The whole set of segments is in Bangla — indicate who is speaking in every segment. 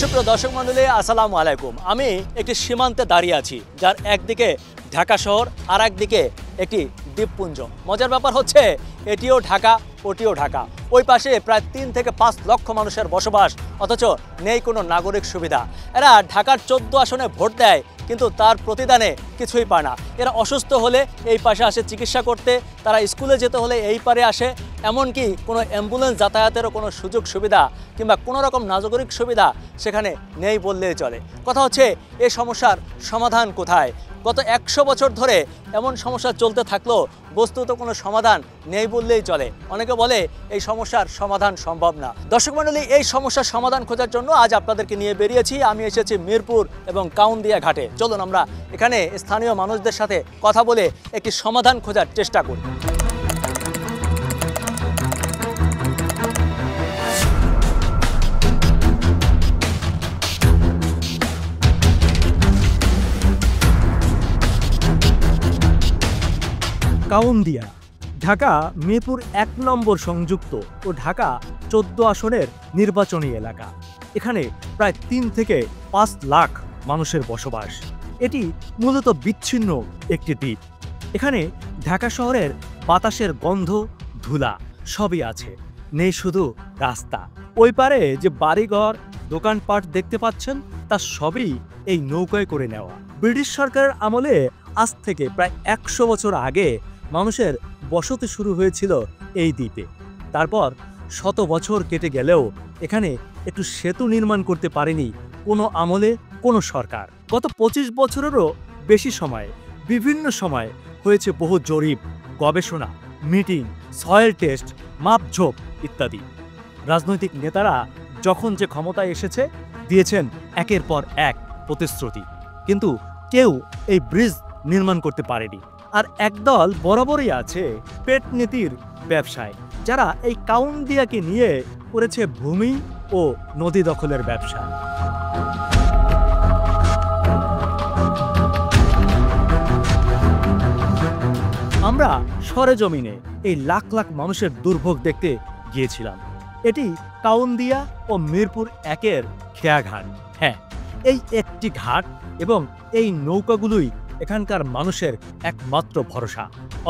Speaker 1: সুপ্রিয় দর্শক মণ্ডলী, আসসালামু আলাইকুম। আমি একটি সীমান্তে দাঁড়িয়ে আছি, যার একদিকে ঢাকা শহর আর একদিকে একটি দ্বীপপুঞ্জ। মজার ব্যাপার হচ্ছে এটিও ঢাকা, ওটিও ঢাকা। ওই পাশে প্রায় 3 থেকে 5 লক্ষ মানুষের বসবাস, অথচ নেই কোনো নাগরিক সুবিধা। এরা ঢাকার 14 আসনে ভোট দেয়, কিন্তু তার প্রতিদানে কিছুই পায় না। এরা অসুস্থ হলে এই পাশে আসে চিকিৎসা করতে, তারা স্কুলে যেতে হলে এই পারে আসে, এমনকি কোনো অ্যাম্বুলেন্স যাতায়াতেরও কোনো সুযোগ সুবিধা কিংবা কোনো রকম নাগরিক সুবিধা সেখানে নেই বললেই চলে। কথা হচ্ছে এই সমস্যার সমাধান কোথায়? গত 100 বছর ধরে এমন সমস্যা চলতে থাকলেও বস্তুত কোনো সমাধান নেই বললেই চলে। অনেকে বলে এই সমস্যার সমাধান সম্ভব না। দর্শক মণ্ডলী, এই সমস্যার সমাধান খোঁজার জন্য আজ আপনাদেরকে নিয়ে বেরিয়েছি। আমি এসেছি মিরপুর এবং কাউন্দিয়া ঘাটে। চলুন আমরা এখানে স্থানীয় মানুষদের সাথে কথা বলে একটি সমাধান খোঁজার চেষ্টা করি। কাউন্দিয়া ঢাকা মিরপুর 1 নম্বর সংযুক্ত ও ঢাকা 14 আসনের নির্বাচনী এলাকা। এখানে প্রায় 3 থেকে 5 লাখ মানুষের বসবাস। এটি মূলত বিচ্ছিন্ন একটি দ্বীপ। এখানে ঢাকা শহরের বাতাসের গন্ধ, ধুলা সবই আছে, নেই শুধু রাস্তা। ওই পারে যে বাড়িঘর, দোকানপাট দেখতে পাচ্ছেন তা সবই এই নৌকায় করে নেওয়া। ব্রিটিশ সরকারের আমলে আজ থেকে প্রায় 100 বছর আগে মানুষের বসতি শুরু হয়েছিল এই দ্বীপে। তারপর 100 বছর কেটে গেলেও এখানে একটু সেতু নির্মাণ করতে পারেনি কোনো আমলে কোনো সরকার। গত 25 বছরেরও বেশি সময় বিভিন্ন সময় হয়েছে বহু জরিপ, গবেষণা, মিটিং, সয়েল টেস্ট, মাপঝোপ ইত্যাদি। রাজনৈতিক নেতারা যখন যে ক্ষমতায় এসেছে দিয়েছেন একের পর এক প্রতিশ্রুতি, কিন্তু কেউ এই ব্রিজ নির্মাণ করতে পারেনি। আর একদল বরাবরই আছে পেট নীতির ব্যবসায়, যারা এই কাউন্দিয়াকে নিয়ে করেছে ভূমি ও নদী দখলের ব্যবসা। আমরা সরেজমিনে এই লাখ লাখ মানুষের দুর্ভোগ দেখতে গিয়েছিলাম। এটি কাউন্দিয়া ও মিরপুর 1-এর খেয়াঘাট। হ্যাঁ, এই একটি ঘাট এবং এই নৌকাগুলোই এখানকার মানুষের একমাত্র ভরসা।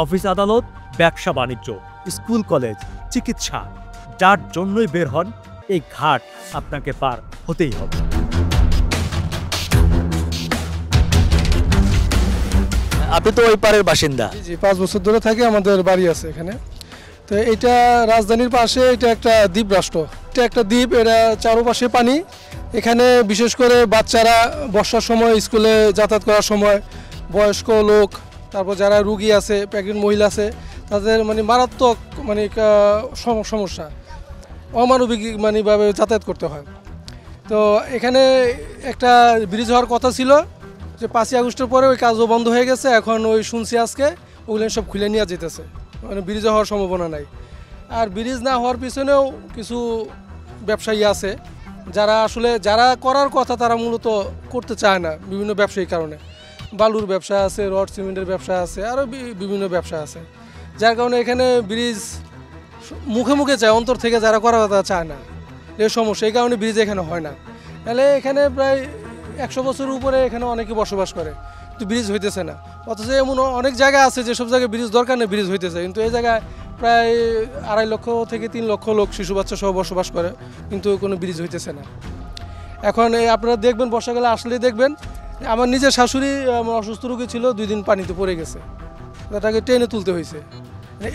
Speaker 1: অফিস আদালত, ব্যবসা বাণিজ্য, স্কুল কলেজ, চিকিৎসা, যার জন্যই বের হন, এই ঘাট আপনাকে পার হতেই হবে। আপনি তো ওই পারের বাসিন্দা?
Speaker 2: জি, 5 বছর ধরে থাকি, আমাদের বাড়ি আছে এখানে। তো এটা রাজধানীর পাশে, এটা একটা দ্বীপ রাষ্ট্র। এটা একটা দ্বীপ, এটা চারপাশে পানি। এখানে বিশেষ করে বাচ্চারা বর্ষার সময় স্কুলে যাতায়াত করার সময়, বয়স্ক লোক, তারপর যারা রুগী আছে, প্রেগনেন্ট মহিলা আছে, তাদের মারাত্মক সমস্যা, অমানবিক ভাবে যাতায়াত করতে হয়। তো এখানে একটা ব্রিজ হওয়ার কথা ছিল, যে 5ই আগস্টের পরে ওই কাজও বন্ধ হয়ে গেছে। এখন ওই শুনছি আজকে ওগুলো সব খুলে নিয়ে যেতেছে, ব্রিজ হওয়ার সম্ভাবনা নাই। আর ব্রিজ না হওয়ার পিছনেও কিছু ব্যবসায়ী আছে, যারা করার কথা তারা মূলত করতে চায় না, বিভিন্ন ব্যবসায়ী কারণে। বালুর ব্যবসা আছে, রড সিমেন্টের ব্যবসা আছে, আরও বিভিন্ন ব্যবসা আছে, যার কারণে এখানে ব্রিজ মুখে মুখে চায়, অন্তর থেকে যারা করার কথা চায় না। এই সমস্যা, এই কারণে ব্রিজ এখানে হয় না। তাহলে এখানে প্রায় 100 বছরের উপরে এখানে অনেকে বসবাস করে, কিন্তু ব্রিজ হইতেছে না। অথচ এমন অনেক জায়গা আছে যেসব জায়গায় ব্রিজ দরকার নেই, ব্রিজ হইতেছে, কিন্তু এই জায়গায় প্রায় 2.5 লক্ষ থেকে 3 লক্ষ লোক, শিশু বাচ্চা সহ বসবাস করে, কিন্তু কোনো ব্রিজ হইতেছে না। এখন আপনারা দেখবেন, বর্ষাকালে আসলেই দেখবেন, আমার নিজের শাশুড়ি আমার অসুস্থ রোগী ছিল, 2 দিন পানিতে পড়ে গেছে, তাকে টেনে তুলতে হয়েছে।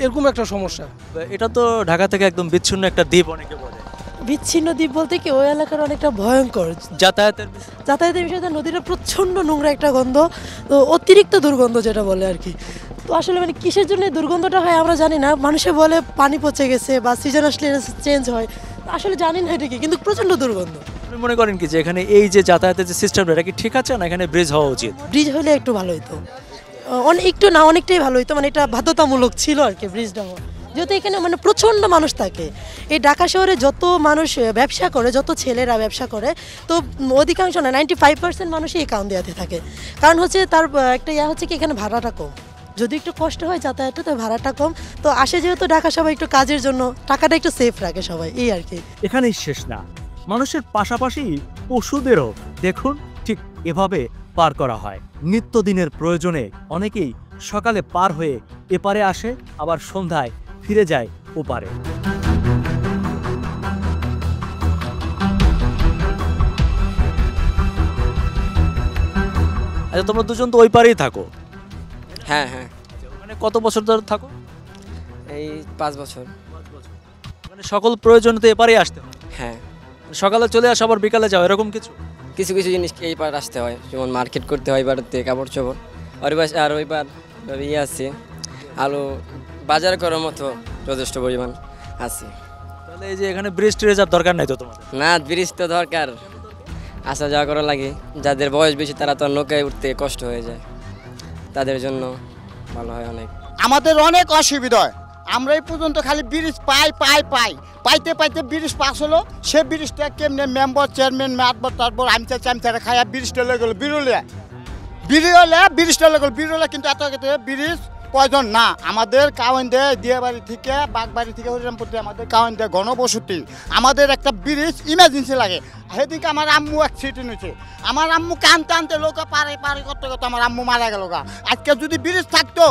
Speaker 2: এরকম একটা সমস্যা।
Speaker 1: এটা তো ঢাকা থেকে একদম বিচ্ছিন্ন একটা দ্বীপ, অনেকে বলে।
Speaker 3: বিচ্ছিন্ন দ্বীপ বলতে কি, ওই এলাকার অনেকটা ভয়ঙ্কর যাতায়াতের বিষয়টা। নদীটা প্রচণ্ড নোংরা একটা গন্ধ, তো অতিরিক্ত দুর্গন্ধ যেটা বলে আর কি। তো আসলে কিসের জন্য দুর্গন্ধটা হয় আমরা জানি না। মানুষে বলে পানি পচে গেছে বা সিজন আসলে চেঞ্জ হয়, আসলে জানি না এটা কি, কিন্তু প্রচণ্ড দুর্গন্ধ।
Speaker 1: আপনি মনে করেন কি যে এখানে এই যে যাতায়াতের যে সিস্টেমটা, এটা কি ঠিক আছে না এখানে ব্রিজ হওয়া উচিত?
Speaker 3: ব্রিজ হলে একটু ভালো হতো, একটু না অনেকটাই ভালো হতো। এটা বাধ্যতামূলক ছিল আর কি ব্রিজটা হওয়া, যেহেতু এখানে প্রচণ্ড মানুষ থাকে। এই ঢাকা শহরে যত মানুষ ব্যবসা করে, যত ছেলেরা ব্যবসা করে, তো অধিকাংশ না 95% মানুষই এই কাউন্দিয়াতে থাকে। কারণ হচ্ছে তার একটা হচ্ছে কি, এখানে ভাড়াটা কম, যদি একটু কষ্ট হয় যাতায়াতে তো ভাড়াটা কম, তো আসে যেহেতু ঢাকা সবাই একটু কাজের জন্য, টাকাটা একটু সেফ রাখে সবাই, এই আর কি।
Speaker 1: এখানেই শেষ না, মানুষের পাশাপাশি পশুদেরও দেখুন ঠিক এভাবে পার করা হয়। নিত্যদিনের প্রয়োজনে অনেকেই সকালে পার হয়ে এপারে আসে, আবার সন্ধ্যায় ফিরে যায় ওপারে। আচ্ছা, তোমরা দুজন তো ওই পারেই থাকো,
Speaker 4: হ্যাঁ হ্যাঁ,
Speaker 1: মানে কত বছর ধরে থাকো?
Speaker 4: এই 5 বছর।
Speaker 1: মানে সকল প্রয়োজনে তো এপারেই আসতে হয়,
Speaker 4: হ্যাঁ,
Speaker 1: সকালে চলে আসো আবার বিকালে যাও, এরকম কিছু?
Speaker 4: কিছু কিছু জিনিস এই পার আসতে হয়, যেমন মার্কেট করতে হয় বাড়িতে, কাপড় চোপড়। আর ওই পার ইয়ে আছে, আলু বাজার করার মতো যথেষ্ট পরিমাণ আছে।
Speaker 1: তাহলে এই যে এখানে ব্রিজ ট্রিজের দরকার নাই তো তোমাদের?
Speaker 4: না, ব্রিজ তো দরকার, আসা যাওয়া করা লাগে। যাদের বয়স বেশি তারা তো নৌকায় উঠতে কষ্ট হয়ে যায়, তাদের জন্য ভালো হয় অনেক।
Speaker 5: আমাদের অনেক অসুবিধা হয়, আমরা এই পর্যন্ত খালি ব্রিজ পাইতে পাইতে ব্রিজ পাস হলো। সে ব্রিজটা কেমনে মেম্বার চেয়ারম্যান মাতবর তারপর আমি খাইয়া ব্রিজটা লেগে গেলো ব্রিজটা লেগে গেলো কিন্তু এত ব্রিজ প্রয়োজন না। আমাদের কাউন্ডে দিয়াবাড়ি থেকে বাগবাড়ি থেকে হরিরামপুর আমাদের কাউন্ডে ঘনবসতি, আমাদের একটা ব্রিজ ইমার্জেন্সি লাগে। সেদিকে আমার আম্মু অ্যাক্সিডেন্ট হয়েছে, আমার আম্মু কানতে আনতে লোক পারে করতে করতে আমার আম্মু মারা গেল। আজকে যদি ব্রিজ থাকতো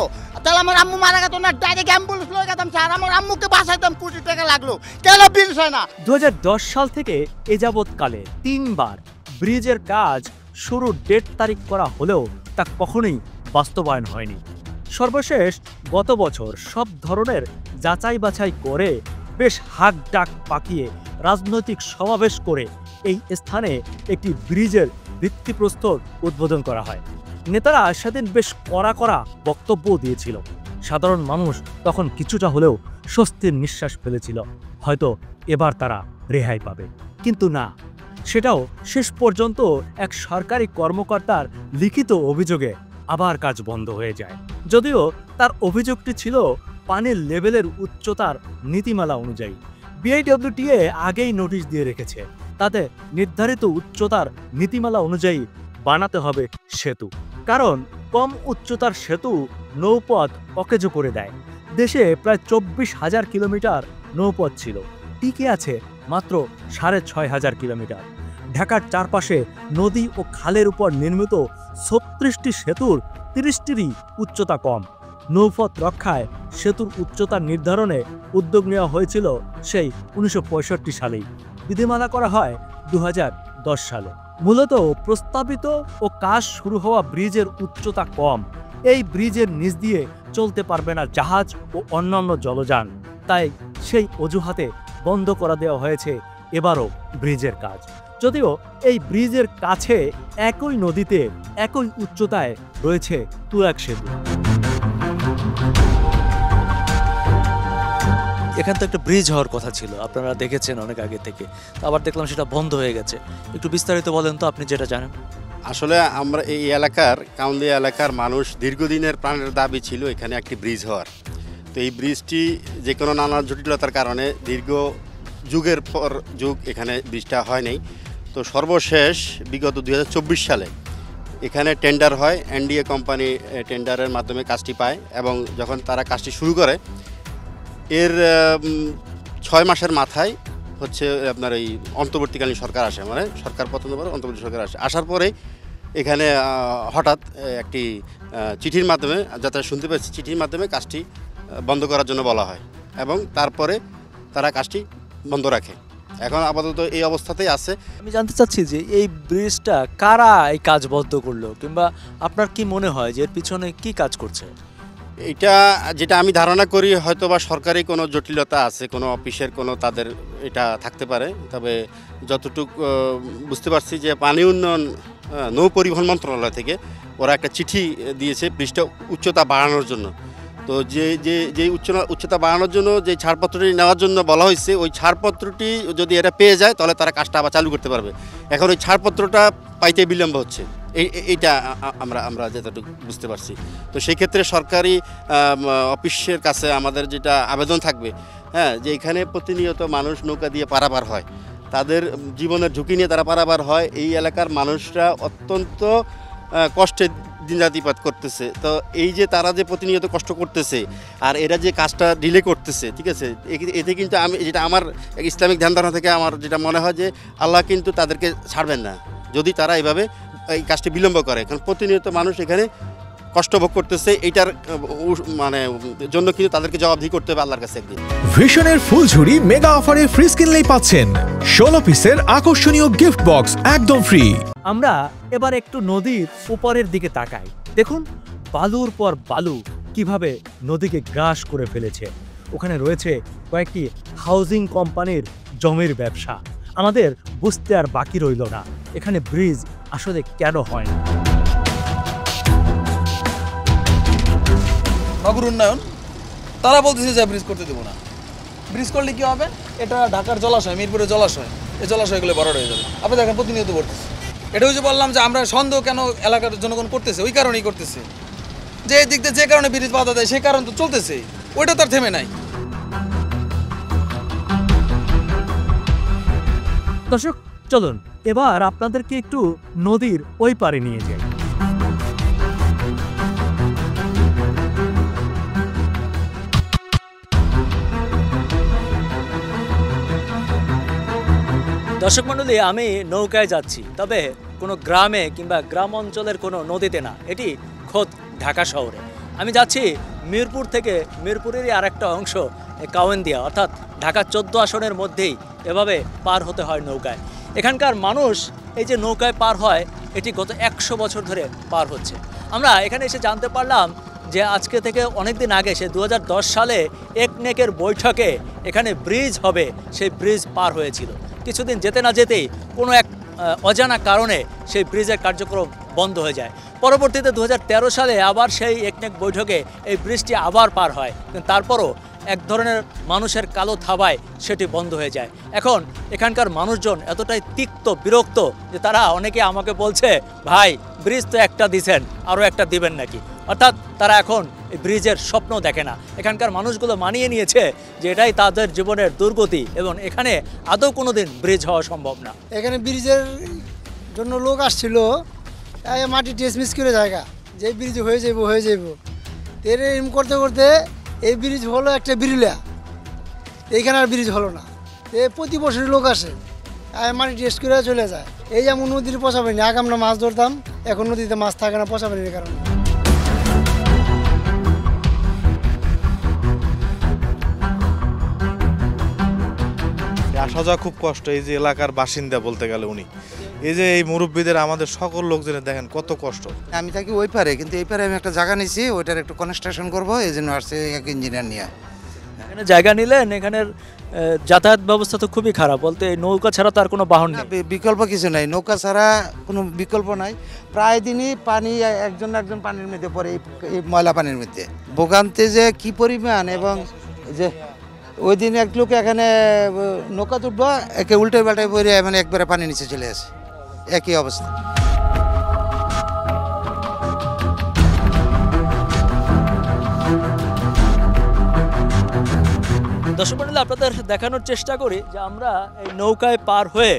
Speaker 5: তাহলে আমার আম্মু মারা গেত না, ডাইরেক্ট অ্যাম্বুলেন্স লয়ে গেতাম স্যার, আমার আম্মুকে বাঁচাইতাম, কোটি টাকা লাগলো, কেন ব্রিজ হয় না?
Speaker 1: 2010 সাল থেকে এ যাবৎকালে 3 বার ব্রিজের কাজ শুরুর ডেট তারিখ করা হলেও তা কখনোই বাস্তবায়ন হয়নি। সর্বশেষ গত বছর সব ধরনের যাচাই বাছাই করে বেশ হাক ডাক পাকিয়ে রাজনৈতিক সমাবেশ করে এই স্থানে একটি ব্রিজের ভিত্তিপ্রস্তর উদ্বোধন করা হয়। নেতারা সেদিন বেশ কড়া বক্তব্য দিয়েছিল। সাধারণ মানুষ তখন কিছুটা হলেও স্বস্তির নিঃশ্বাস ফেলেছিল, হয়তো এবার তারা রেহাই পাবে। কিন্তু না, সেটাও শেষ পর্যন্ত এক সরকারি কর্মকর্তার লিখিত অভিযোগে আবার কাজ বন্ধ হয়ে যায়। যদিও তার অভিযোগটি ছিল পানির লেভেলের উচ্চতার নীতিমালা অনুযায়ী। বিআইডব্লিউটিএ আগেই নোটিশ দিয়ে রেখেছে, তাতে নির্ধারিত উচ্চতার নীতিমালা অনুযায়ী বানাতে হবে সেতু, কারণ কম উচ্চতার সেতু নৌপথ অকেজো করে দেয়। দেশে প্রায় 24,000 কিলোমিটার নৌপথ ছিল, টিকে আছে মাত্র 6,500 কিলোমিটার। ঢাকার চারপাশে নদী ও খালের উপর নির্মিত 36টি সেতুর 30টিরই উচ্চতা কম। নৌপথ রক্ষায় সেতুর উচ্চতা নির্ধারণে উদ্যোগ নেওয়া হয়েছিল সেই 1965 সালেই। বিধিমালা করা হয় 2010 সালে। মূলত প্রস্তাবিত ও কাজ শুরু হওয়া ব্রিজের উচ্চতা কম, এই ব্রিজের নিচ দিয়ে চলতে পারবে না জাহাজ ও অন্যান্য জলযান, তাই সেই অজুহাতে বন্ধ করা দেওয়া হয়েছে এবারও ব্রিজের কাজ। যদিও এই ব্রিজের কাছে একই নদীতে একই উচ্চতায় রয়েছে তুরাগ সেতু। এখান তো একটা ব্রিজ হওয়ার কথা ছিল, আপনারা দেখেছেন অনেক আগে থেকে, আবার দেখলাম সেটা বন্ধ হয়ে গেছে। একটু বিস্তারিত বলেন তো, আপনি যেটা জানেন।
Speaker 6: আসলে আমরা এই এলাকার কাউন্দিয়া এলাকার মানুষ দীর্ঘদিনের প্রাণের দাবি ছিল এখানে একটি ব্রিজ হওয়ার। তো এই ব্রিজটি যে কোনো নানা জটিলতার কারণে দীর্ঘ যুগের পর যুগ এখানে ব্রিজটা হয় নাই। তো সর্বশেষ বিগত 2024 সালে এখানে টেন্ডার হয়, এনডিএ কোম্পানি টেন্ডারের মাধ্যমে কাজটি পায় এবং যখন তারা কাজটি শুরু করে এর 6 মাসের মাথায় হচ্ছে আপনার এই অন্তর্বর্তীকালীন সরকার আসে, মানে সরকার পতন পরে অন্তর্বর্তী সরকার আসে। আসার পরে এখানে হঠাৎ একটি চিঠির মাধ্যমে, যাতে শুনতে পাচ্ছি, চিঠির মাধ্যমে কাজটি বন্ধ করার জন্য বলা হয় এবং তারপরে তারা কাজটি বন্ধ রাখে। এখন আপাতত এই অবস্থাতেই আছে।
Speaker 1: আমি জানতে চাচ্ছি যে এই ব্রিজটা কারা এই কাজ বন্ধ করলো, কিংবা আপনার কি মনে হয় যে এর পিছনে কি কাজ করছে?
Speaker 6: এটা যেটা আমি ধারণা করি হয়তো বা সরকারি কোনো জটিলতা আছে, কোনো অফিসের কোনো তাদের এটা থাকতে পারে। তবে যতটুকু বুঝতে পারছি যে পানি উন্নয়ন নৌ পরিবহন মন্ত্রণালয় থেকে ওরা একটা চিঠি দিয়েছে ব্রিজটা উচ্চতা বাড়ানোর জন্য। তো যে উচ্চতা বাড়ানোর জন্য যে ছাড়পত্রটি নেওয়ার জন্য বলা হয়েছে, ওই ছাড়পত্রটি যদি এরা পেয়ে যায় তাহলে তারা কাজটা আবার চালু করতে পারবে। এখন ওই ছাড়পত্রটা পাইতে বিলম্ব হচ্ছে, এইটা আমরা যতটুকু বুঝতে পারছি। তো সেই ক্ষেত্রে সরকারি অফিসের কাছে আমাদের যেটা আবেদন থাকবে, হ্যাঁ, যে এখানে প্রতিনিয়ত মানুষ নৌকা দিয়ে পারাপার হয়, তাদের জীবনের ঝুঁকি নিয়ে তারা পারাপার হয়। এই এলাকার মানুষরা অত্যন্ত কষ্টের দিন রাতিপাত করতেছে। তো এই যে তারা যে প্রতিনিয়ত কষ্ট করতেছে আর এরা যে কাজটা ডিলে করতেছে, ঠিক আছে, এতে কিন্তু আমি যেটা আমার ইসলামিক ধ্যান ধারণা থেকে আমার যেটা মনে হয় যে আল্লাহ কিন্তু তাদেরকে ছাড়বেন না যদি তারা এইভাবে এই কাজটি বিলম্ব করে। কারণ প্রতিনিয়ত মানুষ এখানে কষ্ট ভোগ করতেছে, এইটার মানে জন্য কিন্তু তাদেরকে জবাবদিহি করতে হবে আল্লাহর কাছে একদিন।
Speaker 7: ভিশনের ফুলঝুরি মেগা অফারে ফ্রিজ কিনলেই পাচ্ছেন 16 পিসের আকর্ষণীয় গিফট বক্স একদম ফ্রি।
Speaker 1: আমরা এবার একটু নদীর উপরের দিকে তাকাই। দেখুন বালুর পর বালু কিভাবে নদীকে গ্রাস করে ফেলেছে। ওখানে রয়েছে কয়েকটি হাউজিং কোম্পানির জমির ব্যবসা। আমাদের বুঝতে আর বাকি রইল না এখানে ব্রিজ আসলে কেন হয় না।
Speaker 8: নগর উন্নয়ন তারা বলতেছে যে ব্রিজ করতে দেবো না। ব্রিজ করলে কি হবে? এটা ঢাকার জলাশয়, মিরপুরের জলাশয়, এই জলাশয়গুলো বড় হয়ে যাবে। আপনি দেখেন প্রতিনিয়ত করতেছে। এটা হচ্ছে বললাম যে আমরা সন্দেহ কেন এলাকার জনগণ করতেছে, ওই কারণেই করতেছে যে এই দিক দিয়ে যে কারণে ব্রিজ বাধা দেয় সেই কারণ তো চলতেছে, ওইটা তার থেমে নাই।
Speaker 1: দর্শক চলুন এবার আপনাদেরকে একটু নদীর ওই পারে নিয়ে যাই। দর্শক মণ্ডলী, আমি নৌকায় যাচ্ছি, তবে কোনো গ্রামে কিংবা গ্রাম অঞ্চলের কোনো নদীতে না, এটি খোদ ঢাকা শহরে। আমি যাচ্ছি মিরপুর থেকে, মিরপুরেরই আরেকটা অংশ কাউন্দিয়া, অর্থাৎ ঢাকা 14 আসনের মধ্যেই এভাবে পার হতে হয় নৌকায়। এখানকার মানুষ এই যে নৌকায় পার হয় এটি গত 100 বছর ধরে পার হচ্ছে। আমরা এখানে এসে জানতে পারলাম যে আজকে থেকে অনেক দিন আগে, সে 2010 সালে একনেকের বৈঠকে এখানে ব্রিজ হবে, সেই ব্রিজ পার হয়েছিল। কিছুদিন যেতে না যেতেই কোনো এক অজানা কারণে সেই ব্রিজের কার্যক্রম বন্ধ হয়ে যায়। পরবর্তীতে 2013 সালে আবার সেই একনেক বৈঠকে এই ব্রিজটি আবার পার হয়, কিন্তু তারপরও এক ধরনের মানুষের কালো থাবায় সেটি বন্ধ হয়ে যায়। এখন এখানকার মানুষজন এতটাই তিক্ত বিরক্ত যে তারা অনেকে আমাকে বলছে, ভাই ব্রিজ তো একটা দিছেন, আরও একটা দিবেন নাকি। অর্থাৎ তারা এখন এই ব্রিজের স্বপ্ন দেখে না। এখানকার মানুষগুলো মানিয়ে নিয়েছে যে এটাই তাদের জীবনের দুর্গতি এবং এখানে আদৌ কোনো দিন ব্রিজ হওয়া সম্ভব না।
Speaker 9: এখানে ব্রিজের জন্য লোক আসছিল, মাটি টেসমিস করে জায়গা যে ব্রিজ হয়ে যাইব এরকম করতে করতে এই ব্রিজ হলো একটা বিরুলিয়া, এইখানে আর ব্রিজ হলো না। প্রতি বছরই লোক আসে, মাটি টেস্ট করে চলে যায়। এই যেমন নদীর পচা পানি, আগে আমরা মাছ ধরতাম, এখন নদীতে মাছ থাকে না পচা পানির কারণে।
Speaker 10: আসা যাওয়া খুব কষ্ট। এই যে এলাকার বাসিন্দা বলতে গেলে উনি, এই যে এই মুরব্বীদের আমাদের সকল লোকজনের দেখেন কত কষ্ট।
Speaker 11: আমি থাকি ওই পারে, কিন্তু এই পারে আমি একটা জায়গা নিয়েছি, ওইটার একটু কনস্ট্রাকশন করবো, এই জন্য আসছে এক ইঞ্জিনিয়ার নিয়ে।
Speaker 1: এখানে জায়গা নিলেন, এখানের যাতায়াত ব্যবস্থা তো খুবই খারাপ, বলতে নৌকা ছাড়া তার কোনো বাহন নেই।
Speaker 11: বিকল্প কিছু নাই, নৌকা ছাড়া কোনো বিকল্প নাই। প্রায় দিনই পানি একজন পানির মধ্যে পড়ে, এই ময়লা পানির মধ্যে ভোগান্তি যে কি পরিমাণ। এবং যে ওই দিন এক লোক এখানে নৌকা তুলবো, একে উল্টে পাল্টায় পড়ে মানে একবারে পানি নিচে চলে আসে, একই অবস্থা।
Speaker 1: দর্শক মণ্ডলী, আপনাদের দেখানোর চেষ্টা করি যে আমরা এই নৌকায় পার হয়ে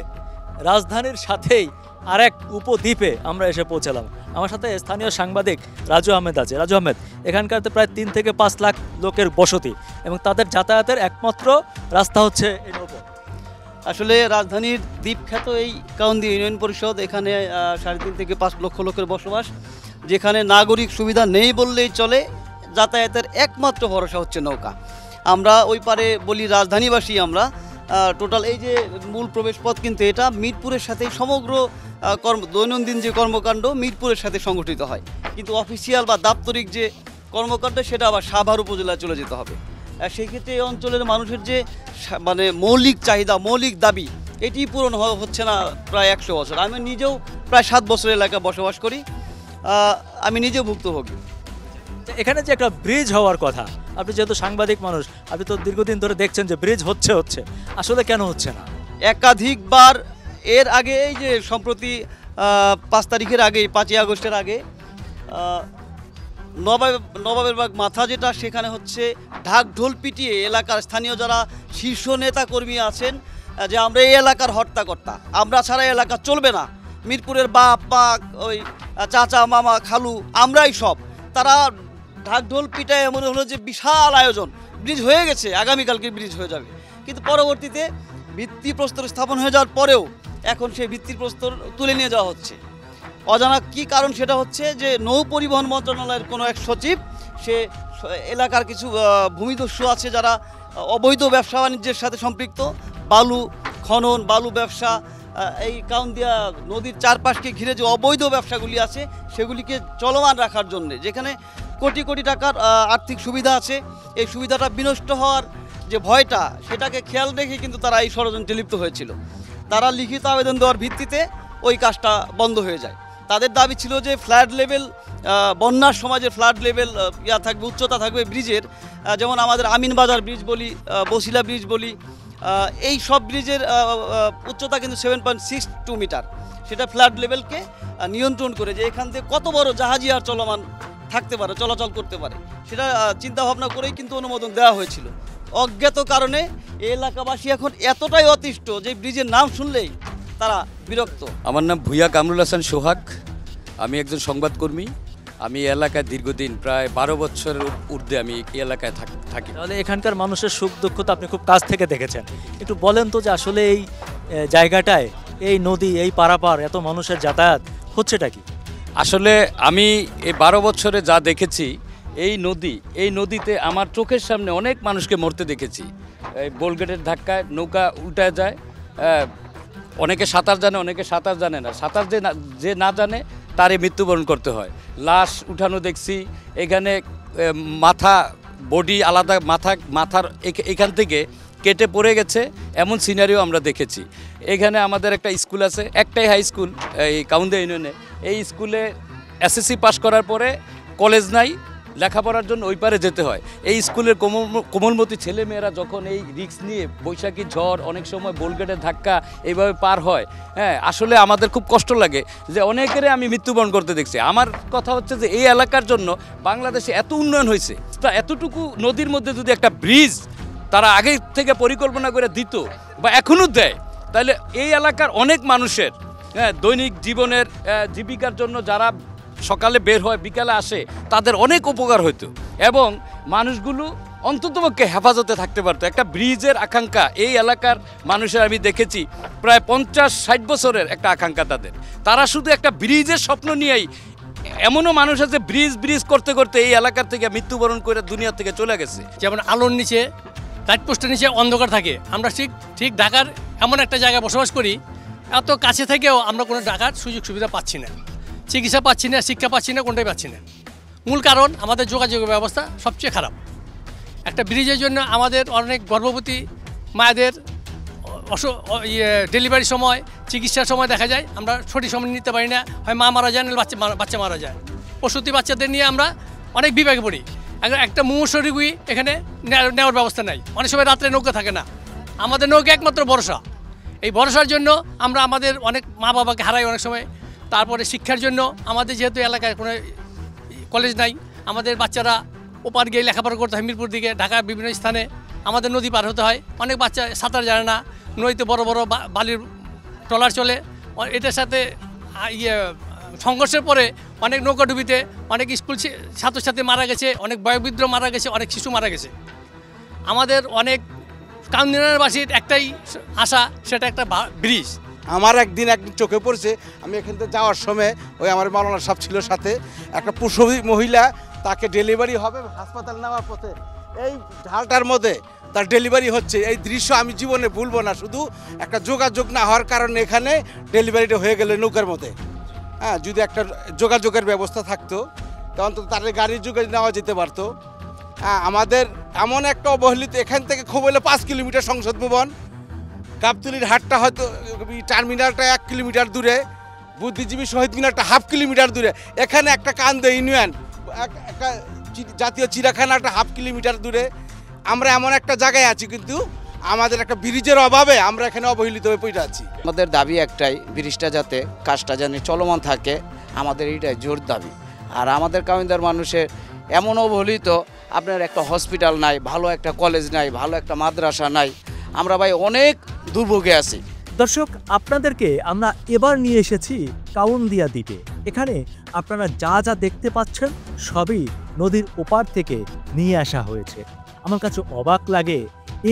Speaker 1: রাজধানীর সাথেই আরেক উপদ্বীপে আমরা এসে পৌঁছালাম। আমার সাথে স্থানীয় সাংবাদিক রাজু আহমেদ আছে। রাজু আহমেদ, এখানকার তো প্রায় 3 থেকে 5 লাখ লোকের বসতি এবং তাদের যাতায়াতের একমাত্র রাস্তা হচ্ছে এই নৌকা।
Speaker 12: আসলে রাজধানীর দ্বীপখ্যাত এই কাউন্দিয়া ইউনিয়ন পরিষদ, এখানে 3.5 থেকে 5 লক্ষ লোকের বসবাস, যেখানে নাগরিক সুবিধা নেই বললেই চলে। যাতায়াতের একমাত্র ভরসা হচ্ছে নৌকা। আমরা ওই পারে বলি রাজধানীবাসী, আমরা টোটাল এই যে মূল প্রবেশ পথ, কিন্তু এটা মিরপুরের সাথে সমগ্র দৈনন্দিন যে কর্মকাণ্ড মিরপুরের সাথে সংগঠিত হয়, কিন্তু অফিসিয়াল বা দাপ্তরিক যে কর্মকাণ্ড সেটা আবার সাভার উপজেলায় চলে যেতে হবে। সেই ক্ষেত্রে এই অঞ্চলের মানুষের যে মানে মৌলিক চাহিদা, মৌলিক দাবি, এটি পূরণ হচ্ছে না প্রায় 100 বছর। আমি নিজেও প্রায় 7 বছর এলাকায় বসবাস করি, আমি নিজেও ভুক্তভোগী।
Speaker 1: এখানে যে একটা ব্রিজ হওয়ার কথা, আপনি যেহেতু সাংবাদিক মানুষ, আপনি তো দীর্ঘদিন ধরে দেখছেন যে ব্রিজ হচ্ছে আসলে কেন হচ্ছে না?
Speaker 12: একাধিকবার এর আগে, এই যে সম্প্রতি 5 তারিখের আগে, 5ই আগস্টের আগে নবাবের বাগ মাথা যেটা, সেখানে হচ্ছে ঢাক ঢোল পিটিয়ে এলাকার স্থানীয় যারা শীর্ষ নেতা কর্মী আছেন যে আমরা এই এলাকার হর্তাকর্তা, আমরা ছাড়া এলাকা চলবে না। মিরপুরের বাপ মা, ওই চাচা মামা খালু আমরাই সব, তারা ঢাকঢোল পিটায় মনে হলো যে বিশাল আয়োজন, ব্রিজ হয়ে গেছে, আগামীকালকে ব্রিজ হয়ে যাবে। কিন্তু পরবর্তীতে ভিত্তিপ্রস্তর স্থাপন হয়ে যাওয়ার পরেও এখন সেই ভিত্তিপ্রস্তর তুলে নিয়ে যাওয়া হচ্ছে। অজানা কি কারণ, সেটা হচ্ছে যে নৌ পরিবহন মন্ত্রণালয়ের কোনো এক সচিব, সে এলাকার কিছু ভূমিদস্যু আছে যারা অবৈধ ব্যবসা বাণিজ্যের সাথে সম্পৃক্ত, বালু খনন, বালু ব্যবসা, এই কাউন্দিয়া নদীর চারপাশকে ঘিরে যে অবৈধ ব্যবসাগুলি আছে সেগুলিকে চলমান রাখার জন্যে, যেখানে কোটি কোটি টাকার আর্থিক সুবিধা আছে, এই সুবিধাটা বিনষ্ট হওয়ার যে ভয়টা, সেটাকে খেয়াল রেখে কিন্তু তারা এই ষড়যন্ত্রে লিপ্ত হয়েছিল। তারা লিখিত আবেদন দেওয়ার ভিত্তিতে ওই কাজটা বন্ধ হয়ে যায়। তাদের দাবি ছিল যে ফ্ল্যাট লেভেল, বন্যার সময় যে ফ্ল্যাট লেভেল থাকবে, উচ্চতা থাকবে ব্রিজের, যেমন আমাদের আমিনবাজার ব্রিজ বলি, বসিলা ব্রিজ বলি, এই সব ব্রিজের উচ্চতা কিন্তু 7.62 মিটার। সেটা ফ্ল্যাট লেভেলকে নিয়ন্ত্রণ করে যে এখান থেকে কত বড় জাহাজই আর চলমান থাকতে পারে, চলাচল করতে পারে, সেটা চিন্তা ভাবনা করেই কিন্তু অনুমোদন দেওয়া হয়েছিল। অজ্ঞাত কারণে এই এলাকাবাসী এখন এতটাই অতিষ্ঠ যে ব্রিজের নাম শুনলেই তারা বিরক্ত।
Speaker 13: আমার নাম ভুইয়া কামরুল হাসান সোহাগ, আমি একজন সংবাদকর্মী। আমি এলাকায় দীর্ঘদিন প্রায় 12 বছরের ঊর্ধ্বে আমি এই এলাকায় থাকি।
Speaker 1: তাহলে এখানকার মানুষের সুখ দুঃখ তো আপনি খুব কাছ থেকে দেখেছেন। একটু বলেন তো যে আসলে এই জায়গাটায় এই নদী, এই পারাপার এত মানুষের যাতায়াত হচ্ছেটা কি?
Speaker 13: আসলে আমি এই 12 বছরে যা দেখেছি, এই নদীতে আমার চোখের সামনে অনেক মানুষকে মরতে দেখেছি। এই বোলগেটের ধাক্কায় নৌকা উল্টায় যায়, অনেকে সাঁতার জানে, অনেকে সাঁতার জানে না, সাঁতার যে না জানে তারই মৃত্যুবরণ করতে হয়। লাশ উঠানো দেখছি, এখানে মাথা বডি আলাদা, মাথার এখান থেকে কেটে পড়ে গেছে, এমন সিনারিও আমরা দেখেছি। এখানে আমাদের একটা স্কুল আছে, একটাই হাই স্কুল এই কাউন্দিয়া ইউনিয়নে। এই স্কুলে এসএসসি পাস করার পরে কলেজ নাই, লেখাপড়ার জন্য ওই পারে যেতে হয়। এই স্কুলের কোমলমতি ছেলেমেয়েরা যখন এই রিস্ক নিয়ে বৈশাখী ঝড়, অনেক সময় বোলগেটের ধাক্কা এইভাবে পার হয়, হ্যাঁ, আসলে আমাদের খুব কষ্ট লাগে যে অনেকেরই আমি মৃত্যুবরণ করতে দেখছি। আমার কথা হচ্ছে যে এই এলাকার জন্য বাংলাদেশে এত উন্নয়ন হয়েছে, তা এতটুকু নদীর মধ্যে যদি একটা ব্রিজ তারা আগে থেকে পরিকল্পনা করে দিত বা এখনও দেয়, তাহলে এই এলাকার অনেক মানুষের দৈনিক জীবনের জীবিকার জন্য যারা সকালে বের হয় বিকালে আসে, তাদের অনেক উপকার হতো এবং মানুষগুলো অন্ততপক্ষে হেফাজতে থাকতে পারতো। একটা ব্রিজের আকাঙ্ক্ষা এই এলাকার মানুষের আমি দেখেছি, প্রায় 50-60 বছরের একটা আকাঙ্ক্ষা তাদের। তারা শুধু একটা ব্রিজের স্বপ্ন নিয়েই, এমনও মানুষ আছে ব্রিজ করতে করতে এই এলাকার থেকে মৃত্যুবরণ করে দুনিয়া থেকে চলে গেছে।
Speaker 14: যেমন আলোর নিচে, লাইট পোস্টের নিচে অন্ধকার থাকে। আমরা ঠিক ঢাকার এমন একটা জায়গায় বসবাস করি, এত কাছে থেকেও আমরা কোনো ঢাকার সুযোগ সুবিধা পাচ্ছি না, চিকিৎসা পাচ্ছি না, শিক্ষা পাচ্ছি না, কোনটাই পাচ্ছি না। মূল কারণ আমাদের যোগাযোগের ব্যবস্থা সবচেয়ে খারাপ। একটা ব্রিজের জন্য আমাদের অনেক গর্ভবতী মায়েদের ডেলিভারির সময়, চিকিৎসার সময় দেখা যায় আমরা সঠিক সময় নিতে পারি না, হয় মা মারা যায় না বাচ্চা মারা যায়। প্রসূতি বাচ্চাদের নিয়ে আমরা অনেক বিভাগে পড়ি। একটা মুমূর্ষ রোগী এখানে নেওয়ার ব্যবস্থা নাই, অনেক সময় রাত্রে নৌকা থাকে না। আমাদের নৌকা একমাত্র ভরসা। এই ভরসার জন্য আমরা আমাদের অনেক মা বাবাকে হারাই অনেক সময়। তারপরে শিক্ষার জন্য আমাদের যেহেতু এলাকায় কোনো কলেজ নাই, আমাদের বাচ্চারা ওপার গিয়ে লেখাপড়া করতে হয় মিরপুর দিকে, ঢাকার বিভিন্ন স্থানে আমাদের নদী পার হতে হয়। অনেক বাচ্চা সাঁতার জানে না, নদীতে বড় বড় বালির ট্রলার চলে। এটার সাথে সংঘর্ষের পরে অনেক নৌকাডুবিতে অনেক স্কুল ছাত্রছাত্রী মারা গেছে, অনেক বয়োবৃদ্ধ মারা গেছে, অনেক শিশু মারা গেছে। আমাদের অনেক কাউন্দিয়াবাসীর একটাই আশা, সেটা একটা ব্রিজ।
Speaker 11: আমার একদিন চোখে পড়ছে, আমি এখান থেকে যাওয়ার সময় ওই আমার মাওলানা সাহেব ছিল সাথে, একটা প্রসবী মহিলা, তাকে ডেলিভারি হবে হাসপাতাল নেওয়ার পথে এই ঢালটার মধ্যে তার ডেলিভারি হচ্ছে। এই দৃশ্য আমি জীবনে ভুলবো না। শুধু একটা যোগাযোগ না হওয়ার কারণে এখানে ডেলিভারিটা হয়ে গেল নৌকার মধ্যে। হ্যাঁ, যদি একটা যোগাযোগের ব্যবস্থা থাকতো তখন তো তাদের গাড়ির যোগে নেওয়া যেতে পারতো। হ্যাঁ, আমাদের এমন একটা অবহেলিত, এখান থেকে খুব হলে 5 কিলোমিটার সংসদ ভবন, গাবতলির হাটটা হয়তো টার্মিনালটা 1 কিলোমিটার দূরে, বুদ্ধিজীবী শহীদ মিনারটা 1/2 কিলোমিটার দূরে, এখানে একটা কাউন্দিয়া ইউনিয়ন, একটা জাতীয় চিড়িয়াখানাটা 1/2 কিলোমিটার দূরে। আমরা এমন একটা জায়গায় আছি, কিন্তু আমাদের একটা ব্রিজের অভাবে আমরা এখানে অবহেলিত হয়ে পড়ে আছি।
Speaker 15: আমাদের দাবি একটাই, ব্রিজটা যাতে কাজটা যেন চলমান থাকে, আমাদের এইটাই জোর দাবি। আর আমাদের কাউন্দিয়ার মানুষের এমন অবহেলিত, আপনার একটা হসপিটাল নাই, ভালো একটা কলেজ নাই, ভালো একটা মাদ্রাসা নাই। আমরা ভাই অনেক দুর্ভোগে আছি।
Speaker 1: দর্শক, আপনাদেরকে আমরা এবার নিয়ে এসেছি কাউন্দিয়া দ্বীপে। এখানে আপনারা যা যা দেখতে পাচ্ছেন সবই নদীর ওপার থেকে নিয়ে আসা হয়েছে। আমার কাছে অবাক লাগে,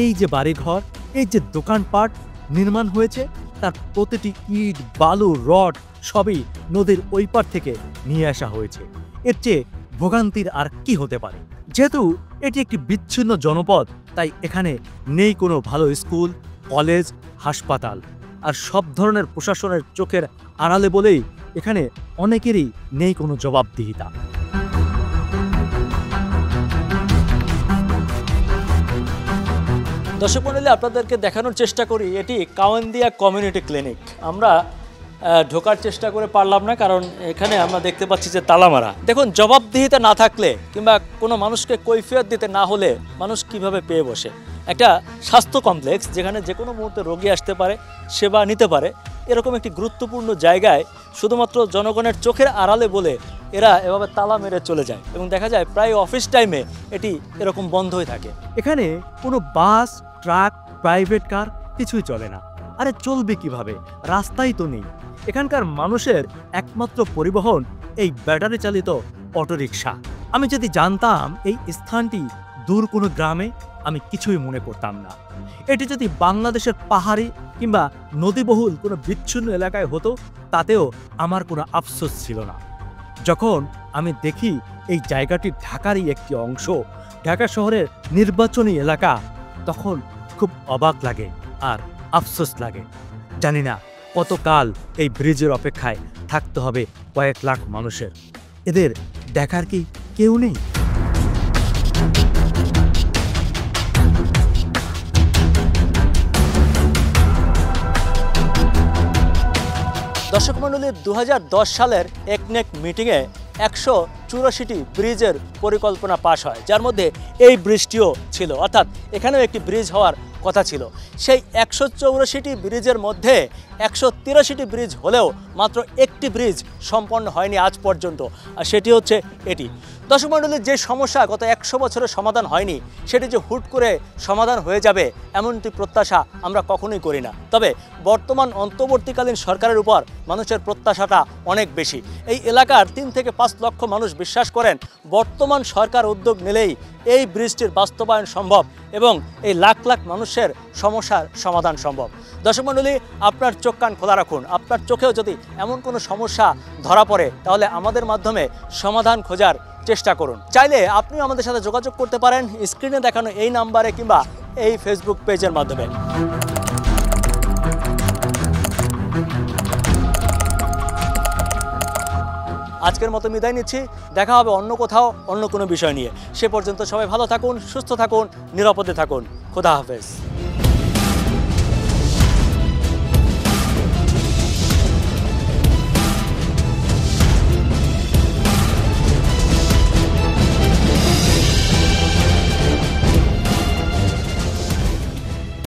Speaker 1: এই যে বাড়িঘর, এই যে দোকানপাট নির্মাণ হয়েছে, তার প্রতিটি ইট, বালু, রড সবই নদীর ওই পার থেকে নিয়ে আসা হয়েছে। এর চেয়ে ভোগান্তির আর কি হতে পারে? যেহেতু এটি একটি বিচ্ছিন্ন জনপদ, তাই এখানে নেই কোনো ভালো স্কুল, কলেজ, হাসপাতাল, আর সব ধরনের প্রশাসনের চোখের আড়ালে বলেই এখানে অনেকেরই নেই কোনো জবাবদিহিতা। দর্শক মণ্ডলী, আপনাদেরকে দেখানোর চেষ্টা করি এটি কাউন্দিয়া কমিউনিটি ক্লিনিক। আমরা ঢোকার চেষ্টা করে পারলাম না, কারণ এখানে আমরা দেখতে পাচ্ছি যে তালা মারা। দেখুন, জবাবদিহিতা না থাকলে কিংবা কোনো মানুষকে কৈফিয়ত দিতে না হলে মানুষ কিভাবে পেয়ে বসে? একটা স্বাস্থ্য কমপ্লেক্স যেখানে যে কোনো মুহূর্তে রোগী আসতে পারে, সেবা নিতে পারে, এরকম একটি গুরুত্বপূর্ণ জায়গায় শুধুমাত্র জনগণের চোখের আড়ালে বলে এরা এভাবে তালা মেরে চলে যায়, এবং দেখা যায় প্রায় অফিস টাইমে এটি এরকম বন্ধ হয়ে থাকে। এখানে কোনো বাস, ট্রাক, প্রাইভেট কার কিছুই চলে না। আরে চলবে কিভাবে? রাস্তাই তো নেই। এখানকার মানুষের একমাত্র পরিবহন এই ব্যাটারি চালিত অটোরিকশা। আমি যদি জানতাম এই স্থানটি দূর কোনো গ্রামে, আমি কিছুই মনে করতাম না। এটি যদি বাংলাদেশের পাহাড়ি কিংবা নদীবহুল কোনো বিচ্ছিন্ন এলাকায় হতো, তাতেও আমার কোনো আফসোস ছিল না। যখন আমি দেখি এই জায়গাটি ঢাকারই একটি অংশ, ঢাকা শহরের নির্বাচনী এলাকা, তখন খুব অবাক লাগে আর আফসোস লাগে। জানি না কতকাল এই ব্রিজের অপেক্ষায় থাকতে হবে কয়েক লাখ মানুষের। এদের দেখার কি কেউ নেই? দর্শক মণ্ডলী, 2010 সালের একনেক মিটিংয়ে 184টি ব্রিজের পরিকল্পনা পাশ হয়, যার মধ্যে এই ব্রিজটিও ছিল। অর্থাৎ এখানেও একটি ব্রিজ হওয়ার কথা ছিল। সেই 184টি ব্রিজের মধ্যে 183টি ব্রিজ হলেও মাত্র একটি ব্রিজ সম্পন্ন হয়নি আজ পর্যন্ত, আর সেটি হচ্ছে এটি। দর্শক মণ্ডলী, যে সমস্যা গত 100 বছরের সমাধান হয়নি, সেটি যে হুট করে সমাধান হয়ে যাবে এমনটি প্রত্যাশা আমরা কখনোই করি না। তবে বর্তমান অন্তর্বর্তীকালীন সরকারের উপর মানুষের প্রত্যাশাটা অনেক বেশি। এই এলাকার 3 থেকে 5 লক্ষ মানুষ বিশ্বাস করেন বর্তমান সরকার উদ্যোগ নিলেই এই ব্রিজটির বাস্তবায়ন সম্ভব এবং এই লাখ লাখ মানুষের সমস্যার সমাধান সম্ভব। দর্শক মণ্ডলী, আপনার চোখ কান খোলা রাখুন। আপনার চোখেও যদি এমন কোনো সমস্যা ধরা পড়ে, তাহলে আমাদের মাধ্যমে সমাধান খোঁজার চেষ্টা করুন। চাইলে আপনিও আমাদের সাথে যোগাযোগ করতে পারেন স্ক্রিনে দেখানো এই নাম্বারে কিংবা এই ফেসবুক পেজের মাধ্যমে। আজকের মতো বিদায় নিচ্ছি। দেখা হবে অন্য কোথাও অন্য কোনো বিষয় নিয়ে। সে পর্যন্ত সবাই ভালো থাকুন, সুস্থ থাকুন, নিরাপদে থাকুন। খোদা হাফেজ।